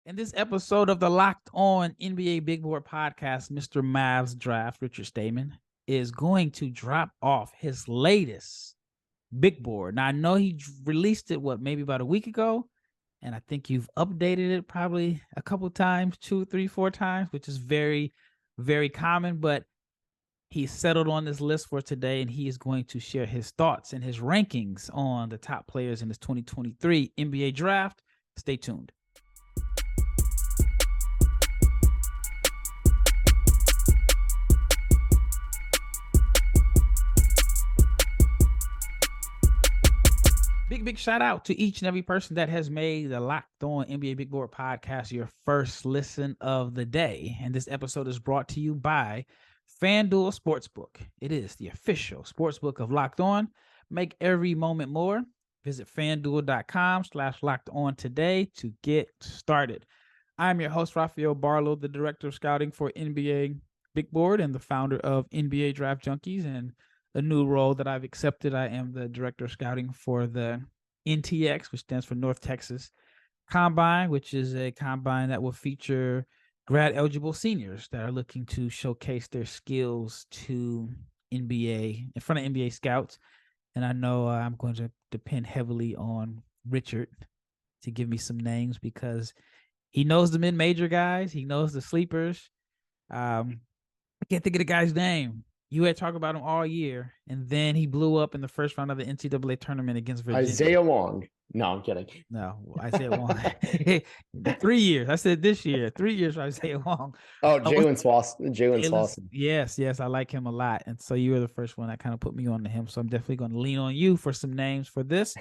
In this episode of the Locked On NBA Big Board podcast, Mr. Mavs Draft, Richard Stayman, is going to drop off his latest big board. Now, I know he released it, maybe about a week ago, and I think you've updated it probably a couple times, 2, 3, 4 times, which is very, very common, but he settled on this list for today, and he is going to share his thoughts and his rankings on the top players in this 2023 NBA Draft. Stay tuned. Big shout out to each and every person that has made the Locked On NBA Big Board podcast your first listen of the day. And this episode is brought to you by FanDuel Sportsbook. It is the official sportsbook of Locked On. Make every moment more. Visit FanDuel.com/LockedOn today to get started. I'm your host, Rafael Barlowe, the Director of Scouting for NBA Big Board and the founder of NBA Draft Junkies. And a new role that I've accepted, I am the Director of Scouting for the NTX, which stands for North Texas Combine, which is a combine that will feature grad-eligible seniors that are looking to showcase their skills to NBA, in front of NBA scouts. And I know I'm going to depend heavily on Richard to give me some names because he knows the mid-major guys. He knows the sleepers. I can't think of the guy's name. You had talked about him all year, and then he blew up in the first round of the NCAA tournament against Virginia. Isaiah Wong. No, I'm kidding. No, Isaiah Wong. 3 years. I said this year. 3 years for Isaiah Wong. Oh, Jalen Slauson. Yes. I like him a lot. And so you were the first one that kind of put me on to him. So I'm definitely going to lean on you for some names for this.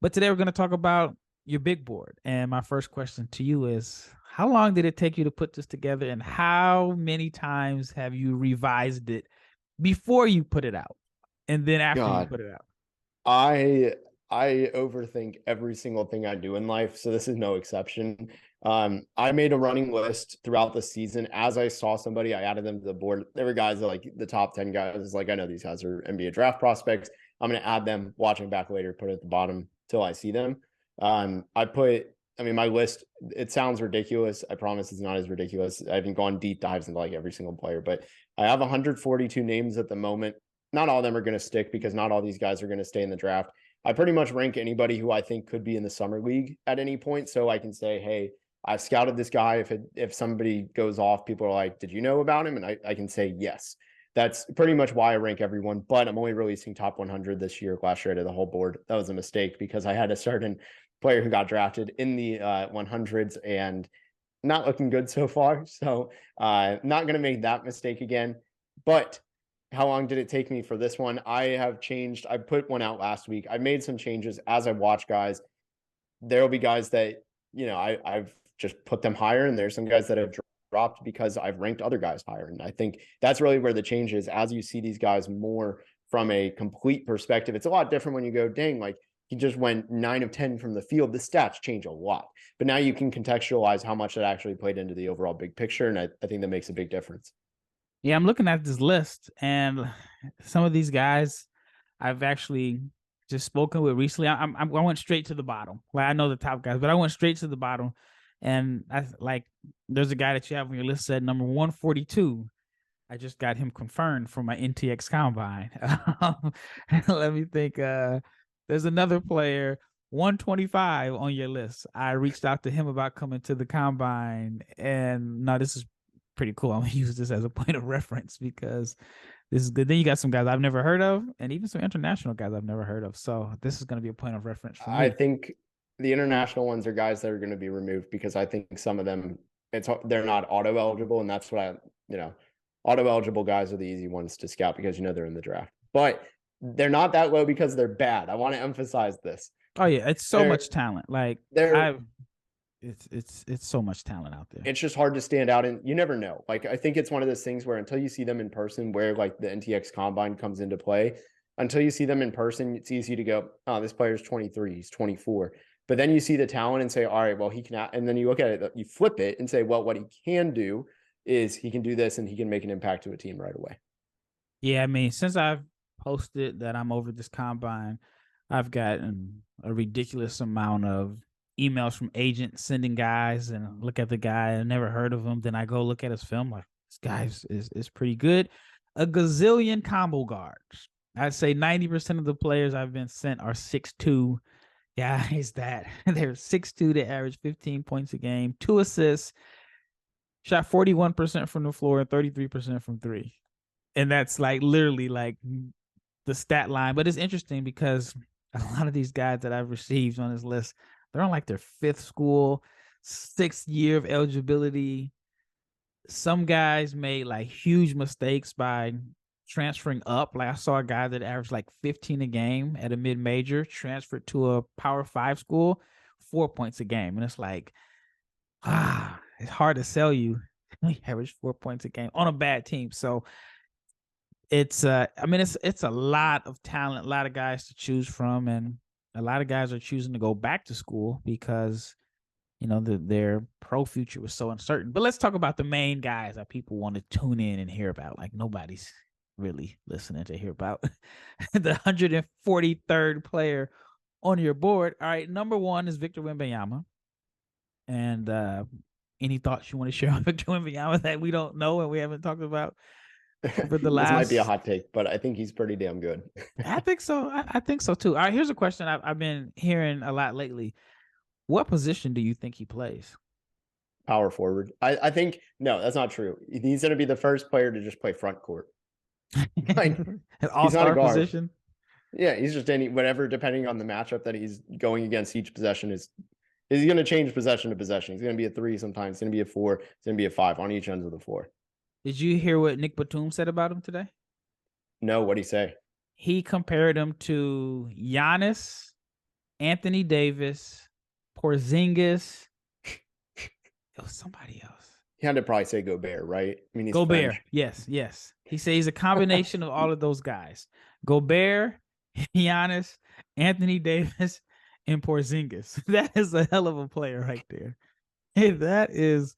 But today we're going to talk about your big board. And my first question to you is, how long did it take you to put this together, and how many times have you revised it before you put it out and then after you put it out? I overthink every single thing I do in life, so this is no exception. I made a running list throughout the season. As I saw somebody, I added them to the board. There were guys that, like, the top 10 guys, like, I know these guys are NBA draft prospects. I'm going to add them, watching back later, put it at the bottom till I see them. My list, it sounds ridiculous. I promise it's not as ridiculous. I haven't gone deep dives into like every single player, but I have 142 names at the moment. Not all of them are going to stick because not all these guys are going to stay in the draft. I pretty much rank anybody who I think could be in the summer league at any point. So I can say, hey, I've scouted this guy. If somebody goes off, people are like, did you know about him? And I can say, yes. That's pretty much why I rank everyone, but I'm only releasing top 100 this year. Last year I did the whole board. That was a mistake because I had a certain player who got drafted in the 100s and not looking good so far. So not going to make that mistake again. But how long did it take me for this one? I have changed. I put one out last week. I made some changes as I watch guys. There will be guys that, I've just put them higher, and there's some guys that have dropped because I've ranked other guys higher. And I think that's really where the change is. As you see these guys more from a complete perspective, it's a lot different when you go, dang, like, he just went 9 of 10 from the field. The stats change a lot, but now you can contextualize how much that actually played into the overall big picture. And I think that makes a big difference. Yeah, I'm looking at this list, and some of these guys I've actually just spoken with recently. I went straight to the bottom. Like, I know the top guys, but I went straight to the bottom. And there's a guy that you have on your list said number 142. I just got him confirmed for my NTX combine. Let me think. There's another player, 125 on your list. I reached out to him about coming to the combine, and now this is pretty cool. I'm going to use this as a point of reference because this is good. Then you got some guys I've never heard of, and even some international guys I've never heard of. So this is going to be a point of reference for me. I think the international ones are guys that are going to be removed because I think some of them, they're not auto eligible, and that's what auto eligible guys are the easy ones to scout because they're in the draft. But they're not that low because they're bad. I want to emphasize this. Oh yeah, it's so much talent. Like it's so much talent out there. It's just hard to stand out, and you never know. Like, I think it's one of those things where until you see them in person, where like the NTX combine comes into play, until you see them in person, it's easy to go, oh, this player's 23, he's 24. But then you see the talent and say, all right, well, he can, and then you look at it, you flip it and say, well, what he can do is he can do this and he can make an impact to a team right away. Yeah, I mean, since I've posted that I'm over this combine, I've gotten a ridiculous amount of emails from agents sending guys and look at the guy. I never heard of him. Then I go look at his film. Like, this guy is pretty good. A gazillion combo guards. I'd say 90% of the players I've been sent are 6'2" guys that they're 6'2". They average 15 points a game, 2 assists, shot 41% from the floor and 33% from three. And that's like literally like the stat line. But it's interesting because a lot of these guys that I've received on this list, they're on like their 5th school, 6th year of eligibility. Some guys made like huge mistakes by transferring up. Like I saw a guy that averaged like 15 a game at a mid-major, transferred to a Power 5 school, 4 points a game. And it's like, it's hard to sell you. He averaged 4 points a game on a bad team. So it's it's a lot of talent, a lot of guys to choose from, and a lot of guys are choosing to go back to school because their pro future was so uncertain. But let's talk about the main guys that people want to tune in and hear about. Like nobody's really listening to hear about the 143rd player on your board. All right, number 1 is Victor Wembanyama. And any thoughts you want to share on Victor Wembanyama that we don't know and we haven't talked about over the last? This might be a hot take, but I think he's pretty damn good. I think so. I think so too. All right, here's a question I've been hearing a lot lately. What position do you think he plays? Power forward. I think, no, that's not true. He's going to be the first player to just play front court. Like, An all-star position? Yeah, he's just whatever, depending on the matchup that he's going against, each possession is he going to change possession to possession. He's going to be a 3 sometimes. It's going to be a 4. It's going to be a 5 on each end of the floor. Did you hear what Nick Batum said about him today? No, what'd he say? He compared him to Giannis, Anthony Davis, Porzingis. It was somebody else. He had to probably say Gobert, right? I mean, he's Gobert. French. Yes. He says he's a combination of all of those guys. Gobert, Giannis, Anthony Davis, and Porzingis. That is a hell of a player right there. Hey, that is,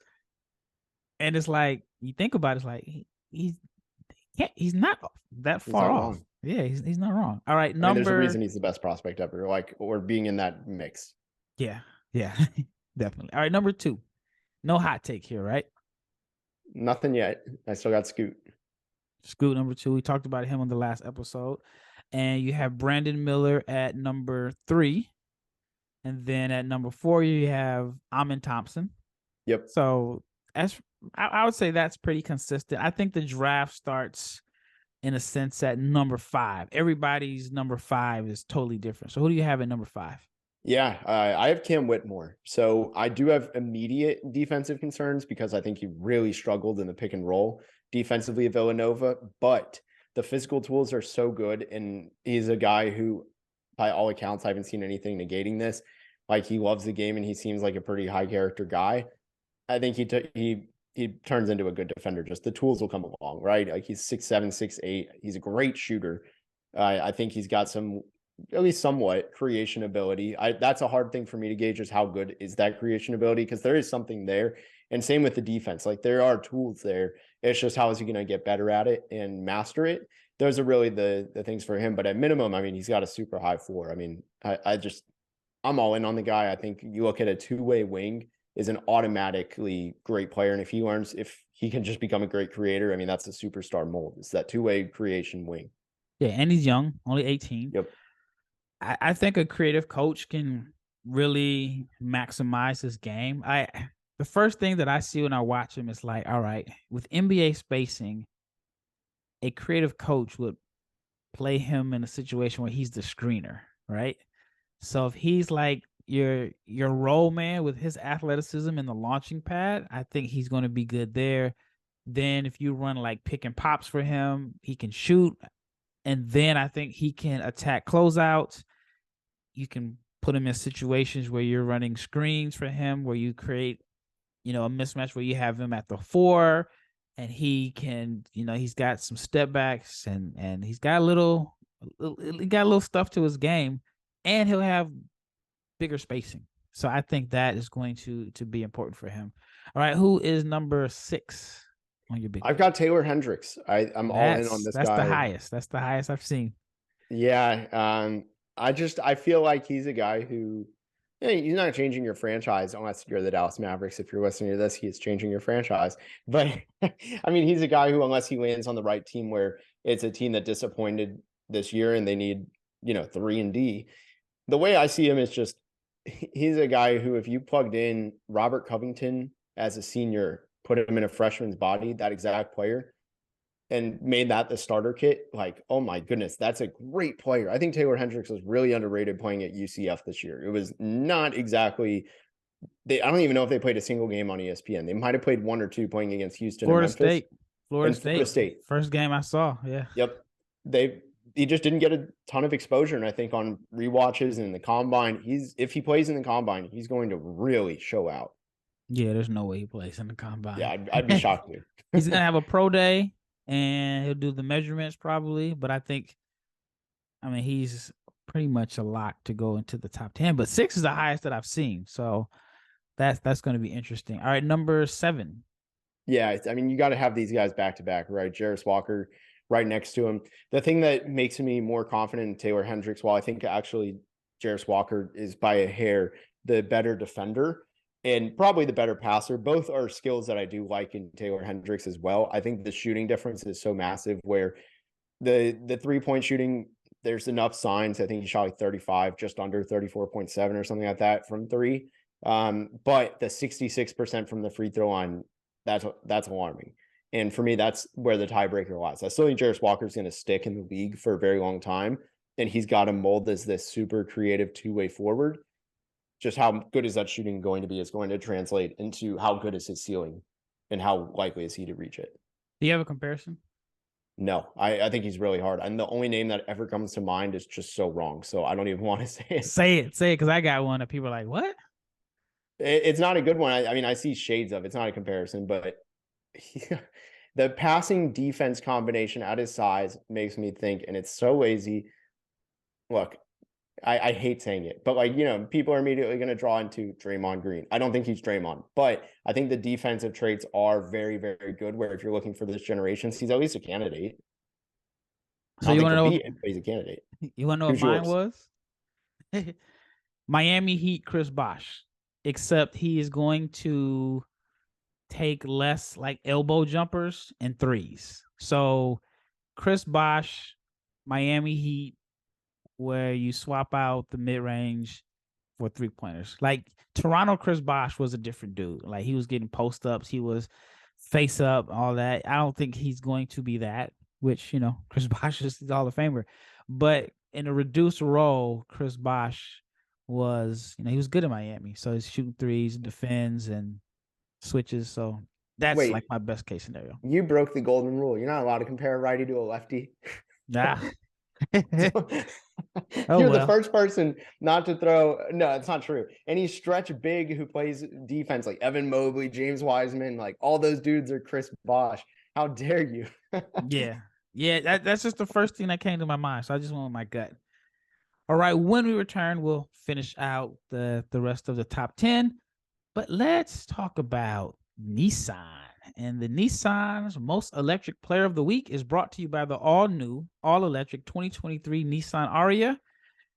and it's like you think about it, it's like he's not that far off. Wrong. Yeah, he's not wrong. All right, there's a reason he's the best prospect ever, or being in that mix. Yeah, definitely. All right, number 2. No hot take here, right? Nothing yet. I still got Scoot. Scoot, number 2. We talked about him on the last episode. And you have Brandon Miller at number 3. And then at number 4, you have Amen Thompson. Yep. So I would say that's pretty consistent. I think the draft starts in a sense at number 5. Everybody's number 5 is totally different. So who do you have at number 5? Yeah, I have Cam Whitmore. So I do have immediate defensive concerns because I think he really struggled in the pick and roll defensively at Villanova, but the physical tools are so good. And he's a guy who, by all accounts, I haven't seen anything negating this. Like, he loves the game and he seems like a pretty high character guy. I think he turns into a good defender. Just the tools will come along, right? Like, he's 6'7", 6'8". He's a great shooter. I think he's got some, at least somewhat, creation ability. That's a hard thing for me to gauge, is how good is that creation ability, because there is something there. And same with the defense. Like, there are tools there. It's just how is he going to get better at it and master it? Those are really the things for him. But at minimum, I mean, he's got a super high floor. I mean, I'm all in on the guy. I think you look at a 2-way wing is an automatically great player. And if he can just become a great creator, I mean, that's a superstar mold. It's that 2-way creation wing. Yeah, and he's young, only 18. Yep. I think a creative coach can really maximize his game. The first thing that I see when I watch him is like, all right, with NBA spacing, a creative coach would play him in a situation where he's the screener, right? So if he's like your role man with his athleticism in the launching pad, I think he's going to be good there. Then if you run like pick and pops for him, he can shoot. And then I think he can attack closeouts. You can put him in situations where you're running screens for him, where you create, a mismatch where you have him at the 4 and he can, he's got some step backs and he's got a little stuff to his game, and he'll have bigger spacing. So I think that is going to be important for him. All right. Who is number 6 on your big? I've got Taylor Hendricks. I'm all in on this guy. That's the highest. That's the highest I've seen. Yeah. I feel like he's a guy who, Yeah, he's not changing your franchise unless you're the Dallas Mavericks. If you're listening to this, he is changing your franchise. But I mean, he's a guy who, unless he lands on the right team where it's a team that disappointed this year and they need, 3-and-D, the way I see him is just he's a guy who, if you plugged in Robert Covington as a senior, put him in a freshman's body, that exact player, and made that the starter kit, like, oh my goodness, that's a great player. I think Taylor Hendricks was really underrated playing at UCF this year. It was not exactly, I don't even know if they played a single game on ESPN. They might have played one or two playing against Houston Florida and Memphis. State. Florida State. First game I saw. Yeah. Yep. He just didn't get a ton of exposure. And I think on rewatches and the combine, if he plays in the combine, he's going to really show out. Yeah, there's no way he plays in the combine. Yeah, I'd be shocked too. He's going to have a pro day and he'll do the measurements probably. But I mean, he's pretty much a lock to go into the top 10. But 6 is the highest that I've seen. So that's going to be interesting. All right, number 7. Yeah, I mean, you got to have these guys back to back, right? Jarris Walker right next to him. The thing that makes me more confident in Taylor Hendricks, while I think actually Jarris Walker is by a hair the better defender and probably the better passer, both are skills that I do like in Taylor Hendricks as well. I think the shooting difference is so massive where the 3-point shooting, there's enough signs. I think he shot like 35, just under 34.7 or something like that from 3. But the 66% from the free throw line, that's alarming. And for me, that's where the tiebreaker lies. I still think Jarris Walker is going to stick in the league for a very long time. And he's got to mold as this super creative two-way forward. Just how good is that shooting going to be is going to translate into how good is his ceiling and how likely is he to reach it. Do you have a comparison? No, I think he's really hard. And the only name that ever comes to mind is just so wrong. So I don't even want to say it. Say it, because I got one that people are like, what? It's not a good one. I mean, I see shades of it. It's not a comparison, but the passing defense combination at his size makes me think, and it's so lazy. Look, I hate saying it, but people are immediately going to draw into Draymond Green. I don't think he's Draymond, but I think the defensive traits are very, very good. Where if you're looking for this generation, he's at least a candidate. So you want to know? He's a candidate. You want to know what mine was? Miami Heat, Chris Bosh. Except he is going to take less like elbow jumpers and threes. So Chris Bosh, Miami Heat, where you swap out the mid-range for 3-pointers. Like Toronto Chris Bosh was a different dude. Like he was getting post-ups. He was face up, all that. I don't think he's going to be that, which, Chris Bosh is the Hall of Famer. But in a reduced role, Chris Bosh was, he was good in Miami. So he's shooting threes, defends, and switches. So that's like my best case scenario. You broke the golden rule. You're not allowed to compare a righty to a lefty. Nah. You're the first person not to throw. No, it's not true. Any stretch big who plays defense like Evan Mobley, James Wiseman, like all those dudes are Chris Bosh. How dare you? Yeah. That's just the first thing that came to my mind. So I just went with my gut. All right, when we return, we'll finish out the rest of the top 10. But let's talk about Nissan. And the Nissan's Most Electric Player of the Week is brought to you by the all-new, all-electric 2023 Nissan Ariya.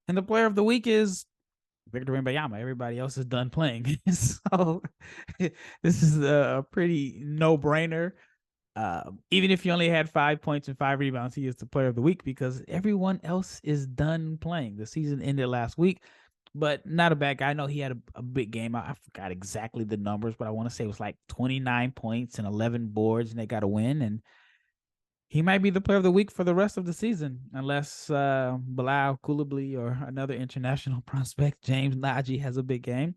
And the Player of the Week is Victor Wembanyama. Everybody else is done playing. So this is a pretty no-brainer. Even if you only had 5 points and 5 rebounds, he is the Player of the Week because everyone else is done playing. The season ended last week, but not a bad guy. I know he had a big game. I forgot exactly the numbers, but I want to say it was like 29 points and 11 boards, and they got a win. And he might be the Player of the Week for the rest of the season, unless Bilal Coulibaly or another international prospect, James Naji, has a big game.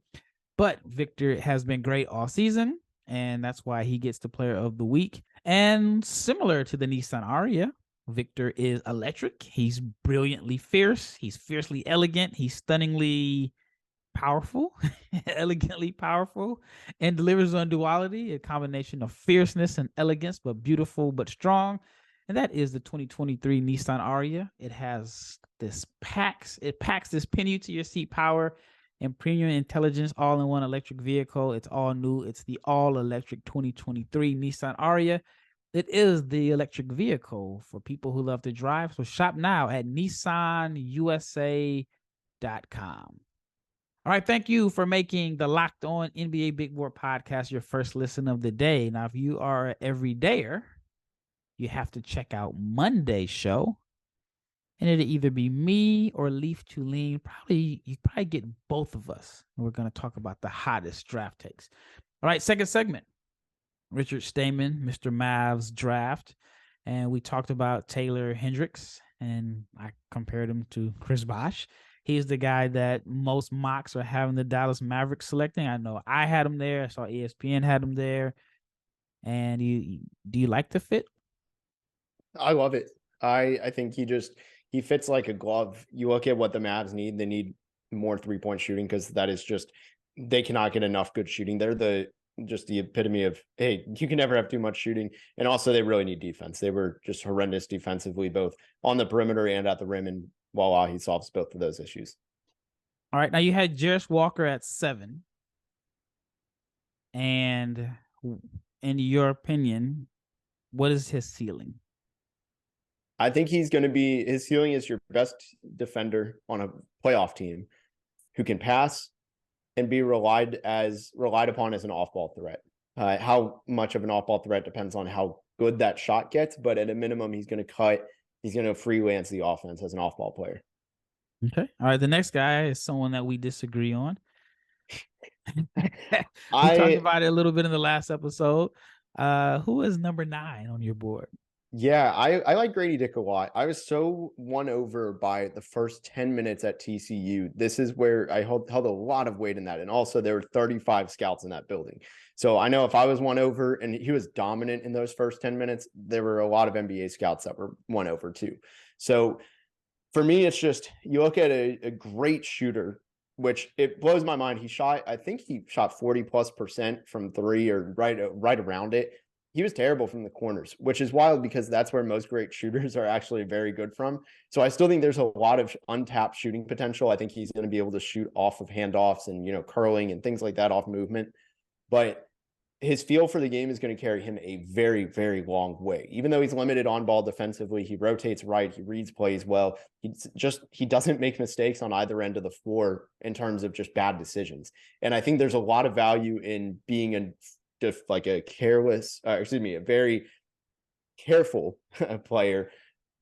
But Victor has been great all season, and that's why he gets the Player of the Week. And similar to the Nissan Ariya, Victor is electric. He's brilliantly fierce. He's fiercely elegant. He's stunningly powerful, elegantly powerful, and delivers on duality, a combination of fierceness and elegance, but beautiful but strong. And that is the 2023 Nissan Ariya. It has this packs this pin you to your seat power and premium intelligence all in one electric vehicle. It's all new. It's the all electric 2023 Nissan Ariya. It is the electric vehicle for people who love to drive. So shop now at nissanusa.com. All right, thank you for making the Locked On NBA Big Board podcast your first listen of the day. Now, if you are an everydayer, you have to check out Monday's show, and it'll either be me or Leif Thulin. You probably get both of us. And we're going to talk about the hottest draft takes. All right, second segment. Richard Stayman, Mr. Mavs Draft, and we talked about Taylor Hendricks, and I compared him to Chris Bosh. He's the guy that most mocks are having the Dallas Mavericks selecting. I know I had him there. I saw ESPN had him there. And do you like the fit? I love it. I think he fits like a glove. You look at what the Mavs need, they need more 3-point shooting because that is just, they cannot get enough good shooting. They're the epitome of, hey, you can never have too much shooting. And also they really need defense. They were just horrendous defensively, both on the perimeter and at the rim. And voila, he solves both of those issues. All right. Now you had Jarris Walker at 7. And in your opinion, what is his ceiling? I think his ceiling is your best defender on a playoff team who can pass and be relied upon as an off-ball threat. How much of an off-ball threat depends on how good that shot gets, but at a minimum, he's going to freelance the offense as an off-ball player. Okay. All right. The next guy is someone that we disagree on. We talked about it a little bit in the last episode. Who is number 9 on your board? Yeah, I like Grady Dick a lot. I was so won over by the first 10 minutes at TCU. This is where I held a lot of weight in that. And also there were 35 scouts in that building. So I know if I was won over and he was dominant in those first 10 minutes, there were a lot of NBA scouts that were won over too. So for me, it's just, you look at a great shooter, which it blows my mind. I think he shot 40+% from 3 or right around it. He was terrible from the corners, which is wild because that's where most great shooters are actually very good from. So I still think there's a lot of untapped shooting potential. I think he's going to be able to shoot off of handoffs and, curling and things like that off movement. But his feel for the game is going to carry him a very, very long way. Even though he's limited on ball defensively, he rotates right, he reads plays well. He doesn't make mistakes on either end of the floor in terms of just bad decisions. And I think there's a lot of value in being a very careful player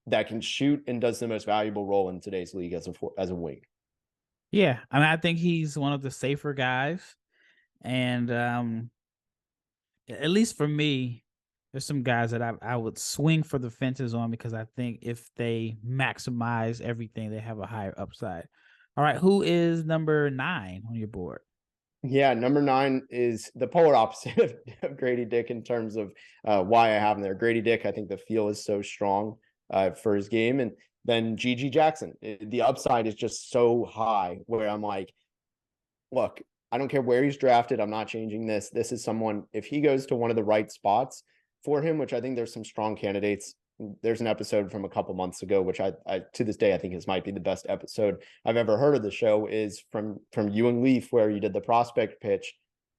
that can shoot and does the most valuable role in today's league as a wing. Yeah, I mean, I think he's one of the safer guys, and at least for me, there's some guys that I would swing for the fences on because I think if they maximize everything, they have a higher upside. All right, who is number 9 on your board? Yeah, number 9 is the polar opposite of Grady Dick in terms of why I have him there. Grady Dick, I think the feel is so strong for his game. And then GG Jackson, the upside is just so high where I'm like, look, I don't care where he's drafted. I'm not changing this. This is someone, if he goes to one of the right spots for him, which I think there's some strong candidates. There's an episode from a couple months ago, which I to this day, I think might be the best episode I've ever heard of the show, is from you and Leif, where you did the prospect pitch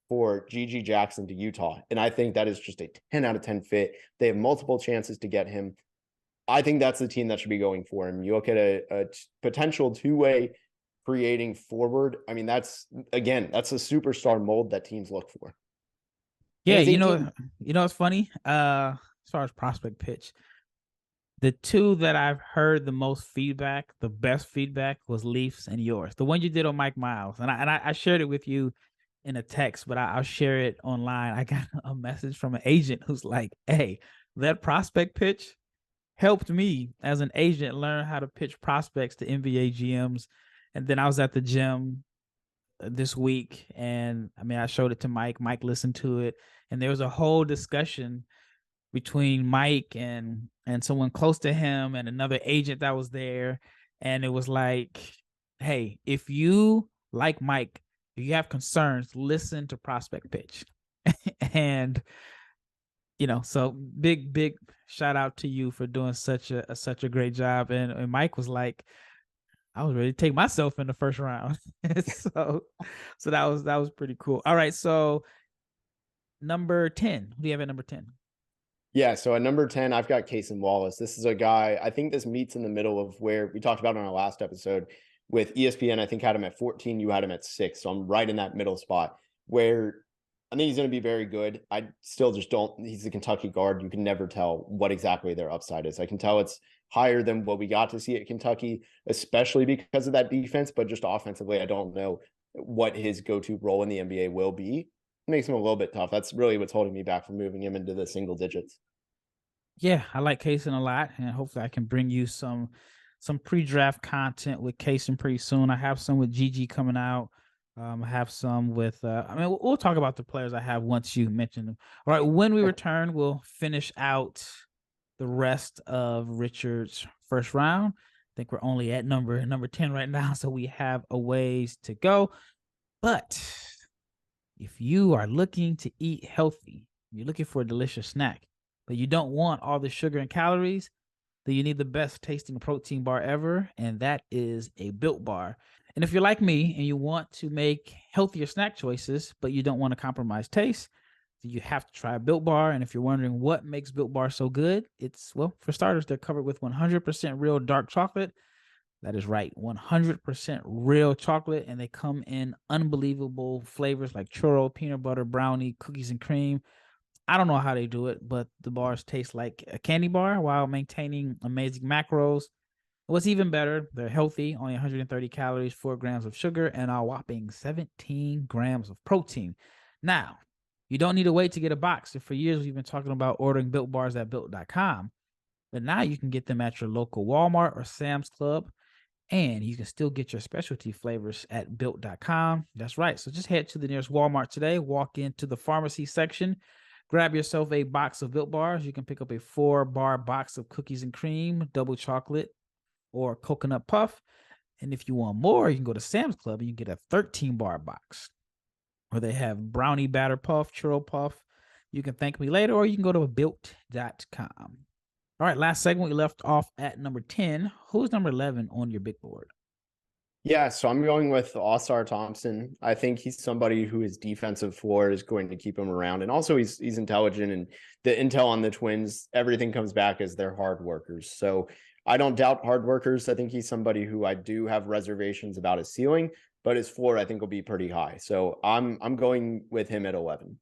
for GG Jackson to Utah. And I think that is just a 10 out of 10 fit. They have multiple chances to get him. I think that's the team that should be going for him. You look at a potential 2-way creating forward. I mean, that's a superstar mold that teams look for. Yeah, you know, it's funny. As far as prospect pitch, the two that I've heard the most feedback, the best feedback, was Leafs and yours. The one you did on Mike Miles, and I shared it with you in a text, but I'll share it online. I got a message from an agent who's like, "Hey, that prospect pitch helped me as an agent learn how to pitch prospects to NBA GMs." And then I was at the gym this week, and I mean, I showed it to Mike. Mike listened to it, and there was a whole discussion between Mike and someone close to him and another agent that was there. And it was like, hey, if you like Mike, if you have concerns, listen to prospect pitch. And so big shout out to you for doing such a great job. And Mike was like, I was ready to take myself in the first round. so that was pretty cool. All right, so number 10. Who do you have at number 10? Yeah, so at number 10, I've got Cason Wallace. This is a guy, I think this meets in the middle of where we talked about on our last episode, with ESPN, I think had him at 14. You had him at 6. So I'm right in that middle spot where I think he's going to be very good. I still just don't. He's a Kentucky guard. You can never tell what exactly their upside is. I can tell it's higher than what we got to see at Kentucky, especially because of that defense. But just offensively, I don't know what his go-to role in the NBA will be. It makes him a little bit tough. That's really what's holding me back from moving him into the single digits. Yeah, I like Kaysen a lot, and hopefully I can bring you some pre-draft content with Kaysen pretty soon. I have some with Gigi coming out. I have some with. I mean, we'll talk about the players I have once you mention them. All right, when we return, we'll finish out the rest of Richard's first round. I think we're only at number 10 right now, so we have a ways to go. But if you are looking to eat healthy, you're looking for a delicious snack, but you don't want all the sugar and calories, then you need the best tasting protein bar ever, and that is a Built Bar. And if you're like me and you want to make healthier snack choices, but you don't want to compromise taste, then you have to try a Built Bar. And if you're wondering what makes Built Bar so good, it's, well, for starters, they're covered with 100% real dark chocolate. That is right, 100% real chocolate, and they come in unbelievable flavors like churro, peanut butter, brownie, cookies and cream. I don't know how they do it, but the bars taste like a candy bar while maintaining amazing macros. What's even better, they're healthy, only 130 calories, 4 grams of sugar, and a whopping 17 grams of protein. Now, you don't need to wait to get a box. For years, we've been talking about ordering Built Bars at Built.com, but now you can get them at your local Walmart or Sam's Club, and you can still get your specialty flavors at Built.com. That's right. So just head to the nearest Walmart today, walk into the pharmacy section, grab yourself a box of Built Bars. You can pick up a 4-bar box of cookies and cream, double chocolate, or coconut puff. And if you want more, you can go to Sam's Club and you get a 13-bar box where they have brownie batter puff, churro puff. You can thank me later, or you can go to Built.com. All right, last segment, we left off at number 10. Who's number 11 on your big board? Yeah, so I'm going with Ausar Thompson. I think he's somebody who his defensive floor is going to keep him around. And also he's intelligent, and the intel on the Twins, everything comes back as they're hard workers. So I don't doubt hard workers. I think he's somebody who I do have reservations about his ceiling, but his floor I think will be pretty high. So I'm going with him at 11.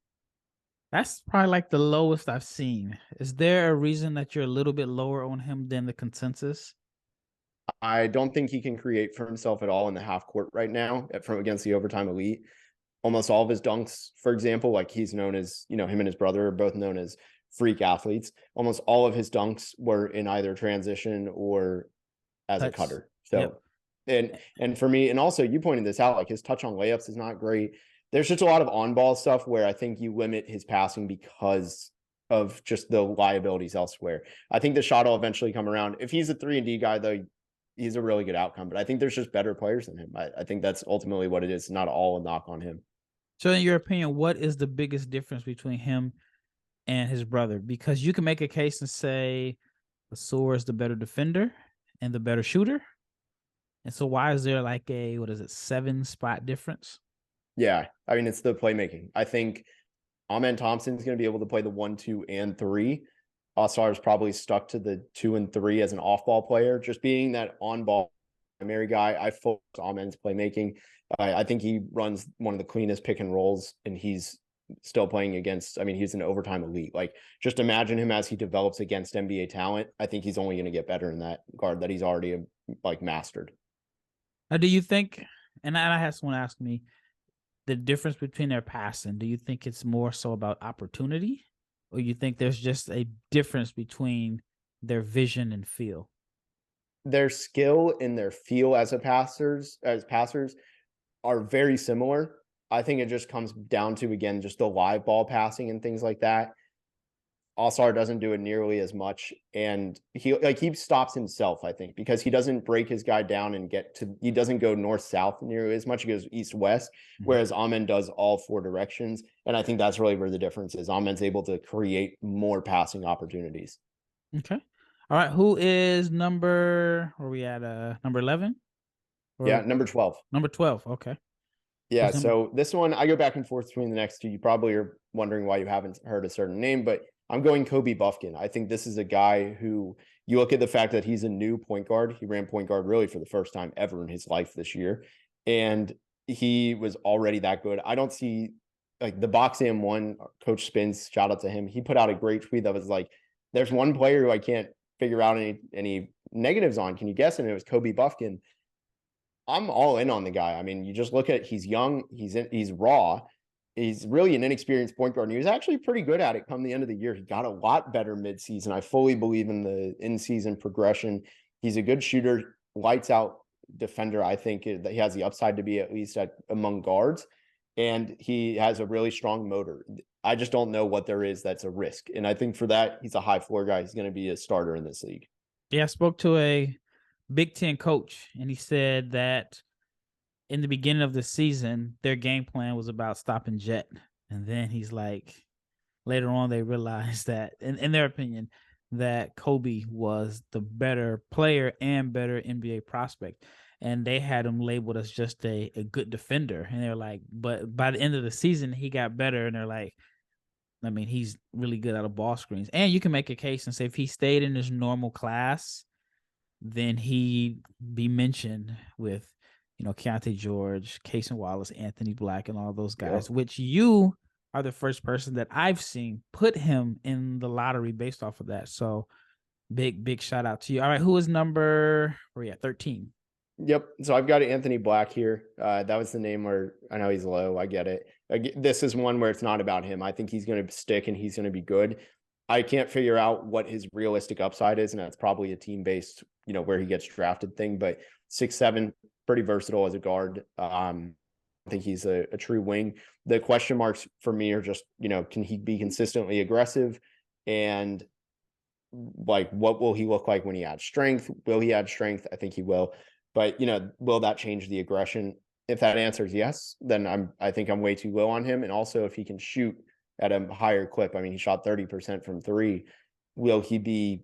That's probably like the lowest I've seen. Is there a reason that you're a little bit lower on him than the consensus? I don't think he can create for himself at all in the half court right now from against the overtime elite. Almost all of his dunks, for example, like he's known as, him and his brother are both known as freak athletes. Almost all of his dunks were in either transition or as a cutter. So, and for me, and also you pointed this out, like his touch on layups is not great. There's just a lot of on-ball stuff where I think you limit his passing because of just the liabilities elsewhere. I think the shot will eventually come around. If he's a 3-and-D guy, though, he's a really good outcome. But I think there's just better players than him. I think that's ultimately what it is. Not all a knock on him. So in your opinion, what is the biggest difference between him and his brother? Because you can make a case and say Ausar is the better defender and the better shooter. And so why is there like a, 7-spot difference? Yeah, I mean, it's the playmaking. I think Amen Thompson's going to be able to play the 1, 2, and 3. Ausar is probably stuck to the 2 and 3 as an off-ball player. Just being that on-ball primary guy, I focus on Amen's playmaking. I think he runs one of the cleanest pick and rolls, and he's still playing against, he's an overtime elite. Like, just imagine him as he develops against NBA talent. I think he's only going to get better in that guard that he's already mastered. Do you think, and I had someone ask me, the difference between their passing, do you think it's more so about opportunity, or you think there's just a difference between their vision and feel? Their skill and their feel as passers are very similar. I think it just comes down to, again, just the live ball passing and things like that. Ausar doesn't do it nearly as much, and he stops himself, I think, because he doesn't break his guy down and he doesn't go north-south nearly as much. He goes east-west, whereas Amen does all 4 directions, and I think that's really where the difference is. Amen's able to create more passing opportunities. Okay. All right, who is number 11? Yeah, number 12. Number 12, okay. Yeah, so this one, I go back and forth between the next two. You probably are wondering why you haven't heard a certain name, but I'm going Kobe Buffkin. I think this is a guy who, you look at the fact that he's a new point guard. He ran point guard really for the first time ever in his life this year. And he was already that good. I don't see, like, the Box Am one, Coach Spins, shout out to him. He put out a great tweet that was like, there's one player who I can't figure out any negatives on. Can you guess? And it was Kobe Buffkin. I'm all in on the guy. I mean, you just look at, he's young, he's raw. He's really an inexperienced point guard. And he was actually pretty good at it come the end of the year. He got a lot better midseason. I fully believe in the in-season progression. He's a good shooter, lights out defender. I think that he has the upside to be at least among guards. And he has a really strong motor. I just don't know what there is that's a risk. And I think for that, he's a high floor guy. He's going to be a starter in this league. Yeah, I spoke to a Big Ten coach, and he said that in the beginning of the season, their game plan was about stopping Jet. And then he's like, later on, they realized that, in their opinion, that Kobe was the better player and better NBA prospect. And they had him labeled as just a good defender. And they're like, but by the end of the season, he got better. And they're like, I mean, he's really good out of ball screens. And you can make a case and say if he stayed in his normal class, then he'd be mentioned with, Keontae George, Casey Wallace, Anthony Black, and all those guys, which you are the first person that I've seen put him in the lottery based off of that. So big shout out to you. All right, who is number 13? Yep. So I've got Anthony Black here. That was the name where I know he's low. I get it. This is one where it's not about him. I think he's going to stick and he's going to be good. I can't figure out what his realistic upside is, and that's probably a team-based, where he gets drafted thing. But 6'7", pretty versatile as a guard. I think he's a true wing. The question marks for me are just, can he be consistently aggressive? And like, what will he look like when he adds strength? Will he add strength? I think he will. But, will that change the aggression? If that answer is yes, then I think I'm way too low on him. And also if he can shoot at a higher clip, I mean, he shot 30% from three. Will he be,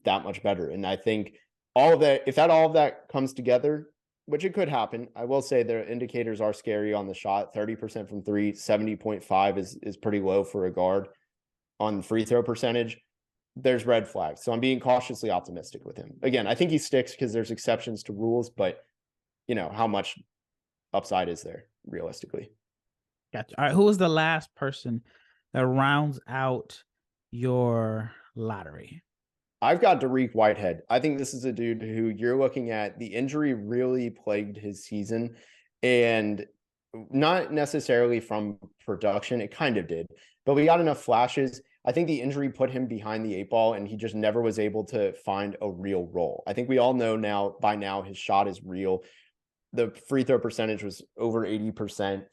that much better? And I think all of that comes together, which it could happen. I will say the indicators are scary on the shot. 30% from three, 70.5 is pretty low for a guard. On free throw percentage, there's red flags. So I'm being cautiously optimistic with him. Again, I think he sticks because there's exceptions to rules, but how much upside is there realistically? Gotcha. All right, who was the last person that rounds out your lottery? I've got Dariq Whitehead. I think this is a dude who you're looking at. The injury really plagued his season, and not necessarily from production. It kind of did, but we got enough flashes. I think the injury put him behind the eight ball, and he just never was able to find a real role. I think we all know by now his shot is real. The free throw percentage was over 80%.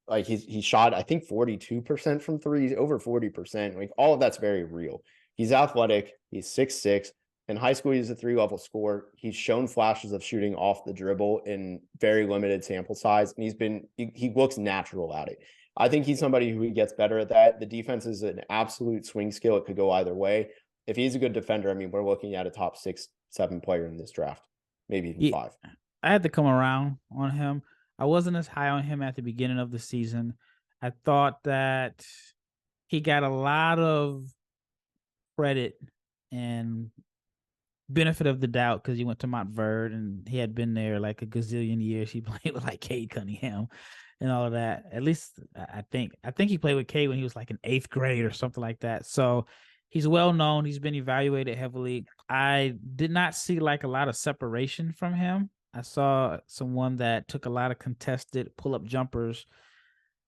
Like he shot, I think 42% from three, over 40%. Like all of that's very real. He's athletic. He's 6'6". In high school, he's a 3-level scorer. He's shown flashes of shooting off the dribble in very limited sample size, and he looks natural at it. I think he's somebody who gets better at that. The defense is an absolute swing skill. It could go either way. If he's a good defender, I mean, we're looking at a top 6-7 player in this draft, maybe even 5. I had to come around on him. I wasn't as high on him at the beginning of the season. I thought that he got a lot of credit and benefit of the doubt because he went to Montverde and he had been there like a gazillion years. He played with like Cade Cunningham and all of that. At least I think he played with Cade when he was like in 8th grade or something like that. So he's well known. He's been evaluated heavily. I did not see like a lot of separation from him. I saw someone that took a lot of contested pull-up jumpers.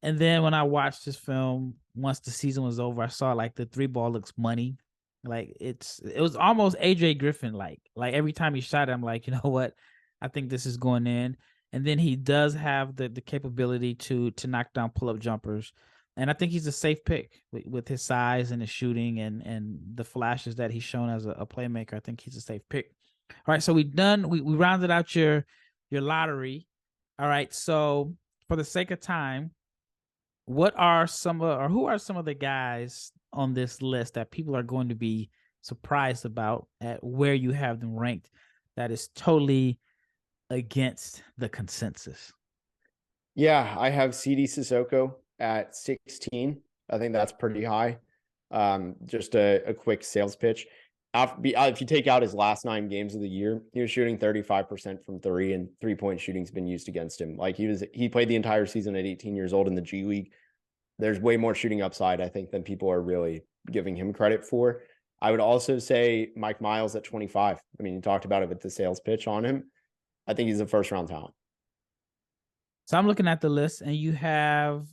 And then when I watched this film, once the season was over, I saw like the 3-ball looks money. Like it was almost AJ Griffin like every time he shot it, I'm like, you know what? I think this is going in. And then he does have the capability to knock down pull-up jumpers. And I think he's a safe pick with his size and his shooting and the flashes that he's shown as a playmaker. I think he's a safe pick. All right, so we rounded out your lottery. All right, so for the sake of time, who are some of the guys on this list that people are going to be surprised about at where you have them ranked that is totally against the consensus? Yeah, I have CD Sissoko at 16. I think that's pretty high. Just a quick sales pitch. If you take out his last 9 games of the year, he was shooting 35% from 3, and 3-point shooting's been used against him. Like he played the entire season at 18 years old in the G League. There's way more shooting upside, I think, than people are really giving him credit for. I would also say Mike Miles at 25. I mean, you talked about it with the sales pitch on him. I think he's a first-round talent. So I'm looking at the list, and you have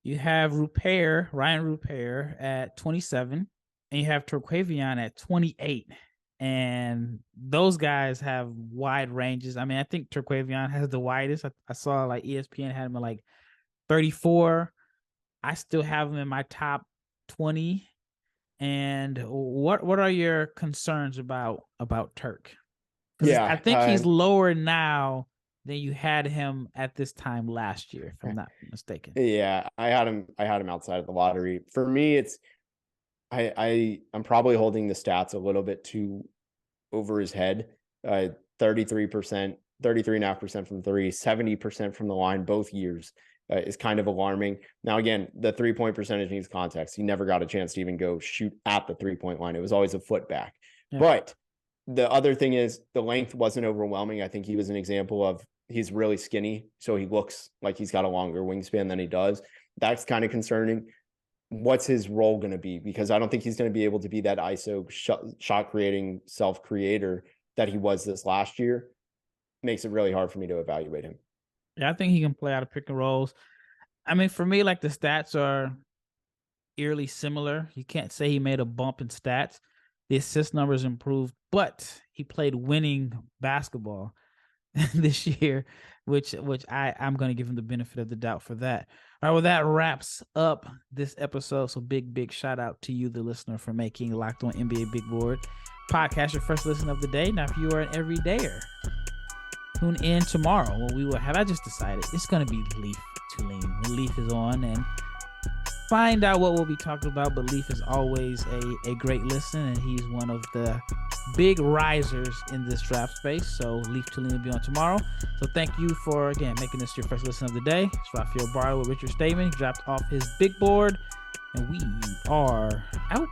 Ryan Rupert at 27. And you have Turquavion at 28. And those guys have wide ranges. I mean, I think Turquavion has the widest. I saw like ESPN had him at like 34. I still have him in my top 20. And what are your concerns about Turk? Yeah, I think he's lower now than you had him at this time last year, if I'm not mistaken. Yeah, I had him outside of the lottery. For me, it's I'm probably holding the stats a little bit too over his head. 33%, 33.5% from 3, 70% from the line both years is kind of alarming. Now, again, the 3-point percentage needs context. He never got a chance to even go shoot at the 3-point line. It was always a foot back. Yeah. But the other thing is the length wasn't overwhelming. I think he was an example of he's really skinny, so he looks like he's got a longer wingspan than he does. That's kind of concerning. What's his role going to be? Because I don't think he's going to be able to be that ISO shot creating self-creator that he was this last year. Makes it really hard for me to evaluate him. Yeah, I think he can play out of pick and rolls. I mean, for me, like the stats are eerily similar. You can't say he made a bump in stats. The assist numbers improved, but he played winning basketball this year, which I'm going to give him the benefit of the doubt for that. All right, well, that wraps up this episode. So big shout out to you, the listener, for making Locked On NBA Big Board podcast your first listen of the day. Now, if you are an everydayer, tune in tomorrow when we will have, I just decided it's going to be Leif Thulin. When Leif is on, and find out what we'll be talking about. But Leif is always a great listen, and he's one of the big risers in this draft space. So Leif Thulin will be on tomorrow. So thank you for, again, making this your first listen of the day. It's Rafael Barlowe with Richard Stayman. He dropped off his big board, and we are out.